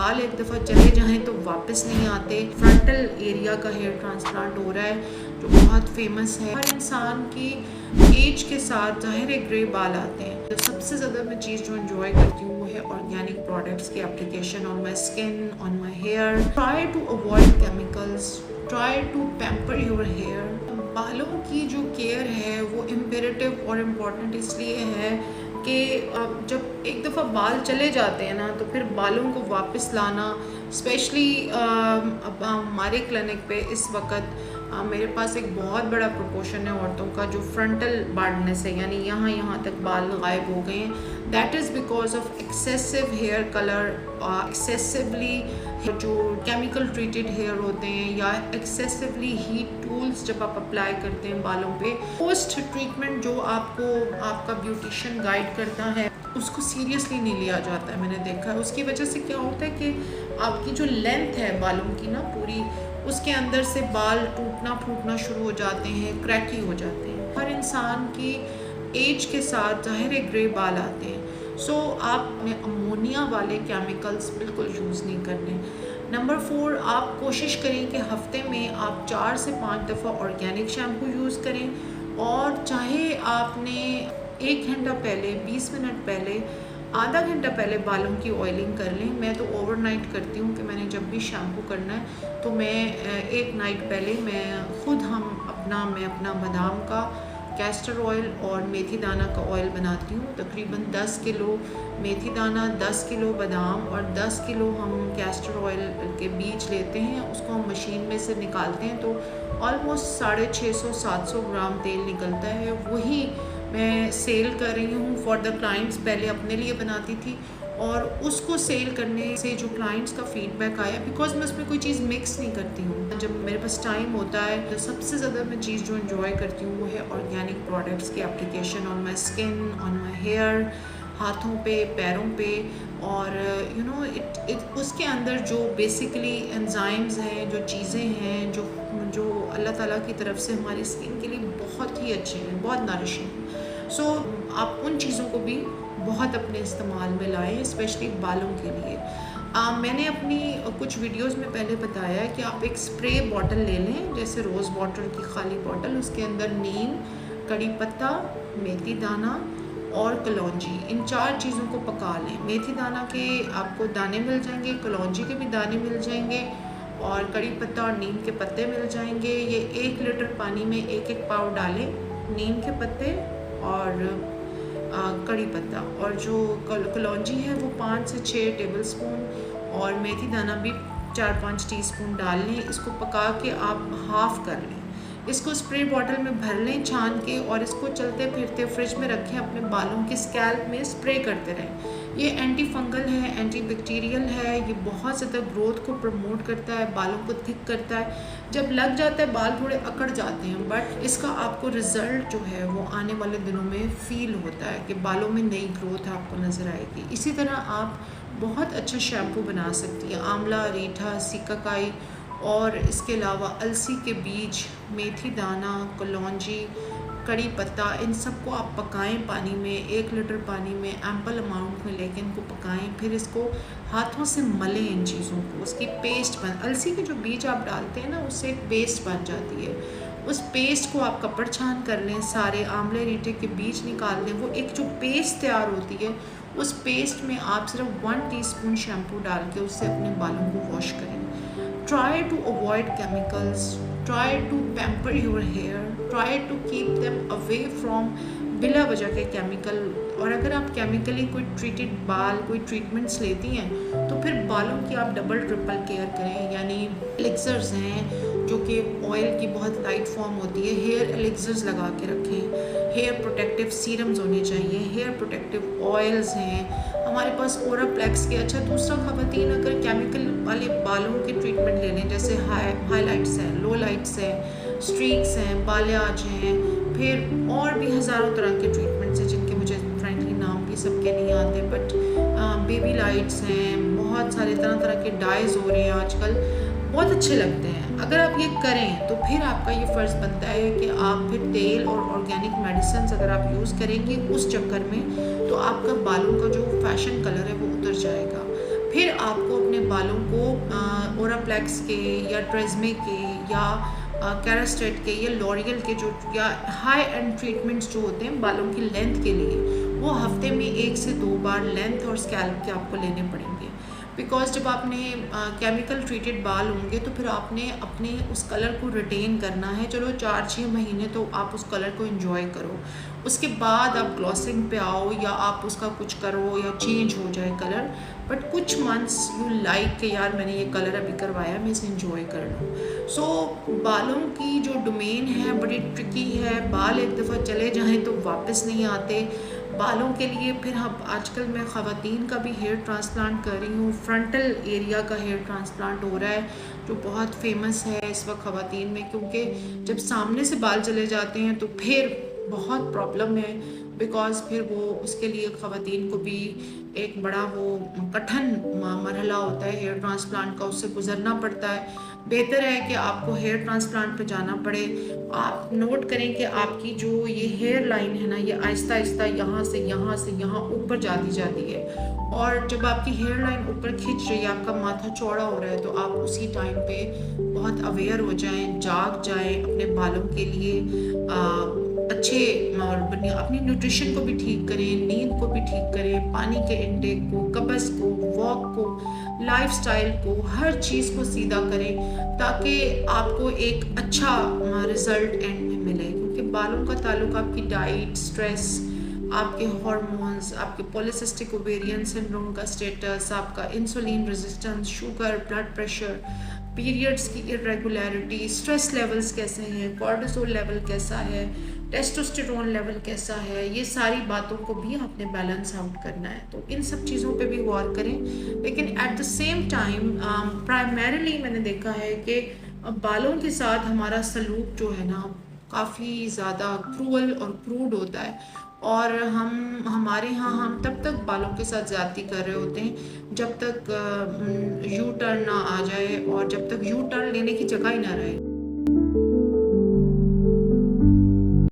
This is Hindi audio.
बाल एक दफ़ा चले जाएं तो वापस नहीं आते। फ्रंटल एरिया का हेयर ट्रांसप्लांट हो रहा है जो बहुत फेमस है। हर इंसान की एज के साथ ज़ाहिर है ग्रे बाल आते हैं। तो सबसे ज़्यादा मैं चीज़ जो एंजॉय करती हूँ वो है ऑर्गेनिक प्रोडक्ट्स की application on my skin, on my hair. Try to avoid chemicals, try to pamper your hair. बालों की जो केयर है वो इम्पेरेटिव और इम्पॉर्टेंट इसलिए है कि जब एक दफ़ा बाल चले जाते हैं ना तो फिर बालों को वापस लाना, स्पेशली अब हमारे क्लिनिक पे इस वक्त मेरे पास एक बहुत बड़ा प्रोपोर्शन है औरतों का जो फ्रंटल बाल्डनेस है, यानी यहाँ तक बाल गायब हो गए हैं। That is because of excessive hair colour, excessively जो केमिकल ट्रीटेड हेयर होते हैं या एक्सेसिवली हीट टूल्स जब आप अप्लाई करते हैं बालों पे। पोस्ट ट्रीटमेंट जो आपको आपका ब्यूटिशियन गाइड करता है उसको सीरियसली नहीं लिया जाता है, मैंने देखा है। उसकी वजह से क्या होता है कि आपकी जो लेंथ है बालों की ना पूरी, उसके अंदर से बाल टूटना फूटना शुरू हो जाते हैं, क्रैकी हो जाते हैं। हर इंसान की एज के साथ ज़ाहिर है ग्रे बाल आते हैं। सो आपने अमोनिया वाले केमिकल्स बिल्कुल यूज़ नहीं करने। नंबर 4, आप कोशिश करें कि हफ्ते में आप 4 से 5 दफ़ा ऑर्गेनिक शैम्पू यूज़ करें, और चाहे आपने 1 घंटा पहले, 20 मिनट पहले, आधा घंटा पहले बालों की ऑयलिंग कर लें। मैं तो ओवरनाइट करती हूँ कि मैंने जब भी शैम्पू करना है तो मैं एक नाइट पहले मैं अपना बादाम का कैस्टर ऑयल और मेथी दाना का ऑयल बनाती हूँ। तकरीबन 10 किलो मेथी दाना, 10 किलो बादाम और 10 किलो हम कैस्टर ऑयल के बीज लेते हैं, उसको हम मशीन में से निकालते हैं तो ऑलमोस्ट 650-700 ग्राम तेल निकलता है। वही मैं सेल कर रही हूँ फॉर द क्लाइंट्स। पहले अपने लिए बनाती थी और उसको सेल करने से जो क्लाइंट्स का फीडबैक आया, बिकॉज मैं उसमें कोई चीज़ मिक्स नहीं करती हूँ। जब मेरे पास टाइम होता है तो सबसे ज़्यादा मैं चीज़ जो एंजॉय करती हूँ वो है ऑर्गेनिक प्रोडक्ट्स की application on my skin, on my hair, हाथों पे, पैरों पे। और उसके अंदर जो बेसिकली एंजाइम्स हैं, जो चीज़ें हैं जो अल्लाह ताला की तरफ से हमारी स्किन के लिए बहुत ही अच्छे हैं, बहुत नरिशिंग हैं। सो आप उन चीज़ों को भी बहुत अपने इस्तेमाल में लाएं, स्पेशली बालों के लिए। मैंने अपनी कुछ वीडियोस में पहले बताया है कि आप एक स्प्रे बॉटल ले लें, जैसे रोज़ वाटर की खाली बॉटल, उसके अंदर नीम, कड़ी पत्ता, मेथी दाना और कलौंजी, इन 4 चीज़ों को पका लें। मेथी दाना के आपको दाने मिल जाएंगे, कलौंजी के भी दाने मिल जाएंगे और कड़ी पत्ता और नीम के पत्ते मिल जाएंगे। ये 1 लीटर पानी में 1-1 पाव डालें, नीम के पत्ते और कड़ी पत्ता, और जो कलौंजी है वो 5 से 6 टेबलस्पून और मेथी दाना भी 4-5 टीस्पून डाल लें। इसको पका के आप हाफ़ कर लें, इसको स्प्रे बॉटल में भर लें छान के, और इसको चलते फिरते फ्रिज में रखें, अपने बालों के स्कैल्प में स्प्रे करते रहें। ये एंटी फंगल है, एंटी बैक्टीरियल है, ये बहुत ज़्यादा ग्रोथ को प्रमोट करता है, बालों को थिक करता है। जब लग जाता है बाल थोड़े अकड़ जाते हैं, बट इसका आपको रिज़ल्ट जो है वो आने वाले दिनों में फ़ील होता है कि बालों में नई ग्रोथ आपको नज़र आएगी। इसी तरह आप बहुत अच्छा शैम्पू बना सकती है, आंवला, रीठा, सिकाकाई और इसके अलावा अलसी के बीज, मेथी दाना, कलौंजी, कड़ी पत्ता, इन सबको आप पकाएं पानी में, 1 लीटर पानी में एम्पल अमाउंट में लेके इनको पकाएं, फिर इसको हाथों से मलें इन चीज़ों को, उसकी पेस्ट बन, अलसी के जो बीज आप डालते हैं ना उससे एक पेस्ट बन जाती है। उस पेस्ट को आप कपड़ छान कर लें, सारे आंवले रीठे के बीज निकाल लें, वो एक जो पेस्ट तैयार होती है उस पेस्ट में आप सिर्फ 1 टीस्पून शैम्पू डाल के उससे अपने बालों को वॉश करें। Try to avoid chemicals, try to pamper your hair, try to keep them away from बिला वजह के केमिकल। और अगर आप केमिकली कोई ट्रीटेड बाल, कोई ट्रीटमेंट्स लेती हैं तो फिर बालों की आप डबल ट्रिपल केयर करें, यानी एलिक्सर्स हैं जो कि ऑयल की बहुत लाइट फॉर्म होती है, हेयर एलिक्सर्स लगा के रखें। हेयर प्रोटेक्टिव सीरम्स होने चाहिए, हेयर प्रोटेक्टिव ऑयल्स हैं हमारे पास, ओराप्लेक्स के। अच्छा, दूसरा ख़वातीन अगर केमिकल वाले बालों के ट्रीटमेंट ले लें, जैसे हाईलाइट्स हैं, लो लाइट्स हैं, स्ट्रीक्स हैं, बालियाज हैं, फिर और भी हज़ारों तरह के ट्रीटमेंट्स हैं जिनके मुझे फ्रेंकली नाम भी सबके नहीं आते, बट बेबी लाइट्स हैं, बहुत सारे तरह तरह के डाइज हो रहे हैं आजकल, बहुत अच्छे लगते हैं। अगर आप ये करें तो फिर आपका ये फ़र्ज़ बनता है कि आप फिर तेल और ऑर्गेनिक मेडिसिन अगर आप यूज़ करेंगे उस चक्कर में, तो आपका बालों का जो फैशन कलर है वो उतर जाएगा। फिर आपको अपने बालों को ओराप्लेक्स के या ट्रेज़मे के या कैरास्टेट के या लॉरियल के जो या हाई एंड ट्रीटमेंट्स जो होते हैं बालों की लेंथ के लिए, वो हफ्ते में 1 से 2 बार लेंथ और स्कैल्प के आपको लेने पड़ेंगे। बिकॉज जब आपने केमिकल ट्रीटेड बाल होंगे तो फिर आपने अपने उस कलर को रिटेन करना है। चलो 4-6 महीने तो आप उस कलर को एंजॉय करो, उसके बाद आप ग्लॉसिंग पे आओ या आप उसका कुछ करो या चेंज हो जाए कलर, बट कुछ मंथ्स यू लाइक कि यार मैंने ये कलर अभी करवाया, मैं इसे एंजॉय कर लूँ। सो बालों की जो डोमेन है बड़ी ट्रिकी है। बाल एक दफ़ा चले जाएं तो वापस नहीं आते। बालों के लिए फिर हम आजकल मैं ख़वातीन का भी हेयर ट्रांसप्लांट कर रही हूँ। फ्रंटल एरिया का हेयर ट्रांसप्लांट हो रहा है जो बहुत फेमस है इस वक्त ख़वातीन में, क्योंकि जब सामने से बाल चले जाते हैं तो फिर बहुत प्रॉब्लम है। बिकॉज़ फिर वो उसके लिए ख़वातीन को भी एक बड़ा वो कठिन मरहला होता है हेयर ट्रांसप्लांट का, उससे गुज़रना पड़ता है। बेहतर है कि आपको हेयर ट्रांसप्लांट पे जाना पड़े। आप नोट करें कि आपकी जो ये हेयर लाइन है ना, ये आहिस्ता आहिस्ता यहाँ से यहाँ ऊपर जाती है, और जब आपकी हेयर लाइन ऊपर खिंच रही है, आपका माथा चौड़ा हो रहा है, तो आप उसी टाइम पे बहुत अवेयर हो जाएं, जाग जाएं, अपने बालों के लिए अच्छे और अपनी न्यूट्रिशन को भी ठीक करें, नींद को भी ठीक करें, पानी के इंटेक को, कब्ज़ को, वॉक को, लाइफस्टाइल को, हर चीज़ को सीधा करें ताकि आपको एक अच्छा रिज़ल्ट एंड में मिले। क्योंकि बालों का ताल्लुक आपकी डाइट, स्ट्रेस, आपके हार्मोन्स, आपके पॉलीसिस्टिक ओवेरियन सिंड्रोम का स्टेटस, आपका insulin resistance, sugar, blood pressure, periods की इरेगुलरिटी, स्ट्रेस लेवल्स कैसे हैं, कॉर्टिसोल लेवल कैसा है, टेस्टोस्टेरोन लेवल कैसा है, ये सारी बातों को भी आपने बैलेंस आउट करना है। तो इन सब चीज़ों पे भी गौर करें। लेकिन at the same time primarily मैंने देखा है कि बालों के साथ हमारा सलूक जो है ना काफ़ी ज़्यादा क्रूअल और क्रूड होता है, और हमारे यहाँ हम तब तक बालों के साथ ज़्यादती कर रहे होते हैं जब तक यू टर्न ना आ जाए, और जब तक यू टर्न लेने की जगह ही ना रहे।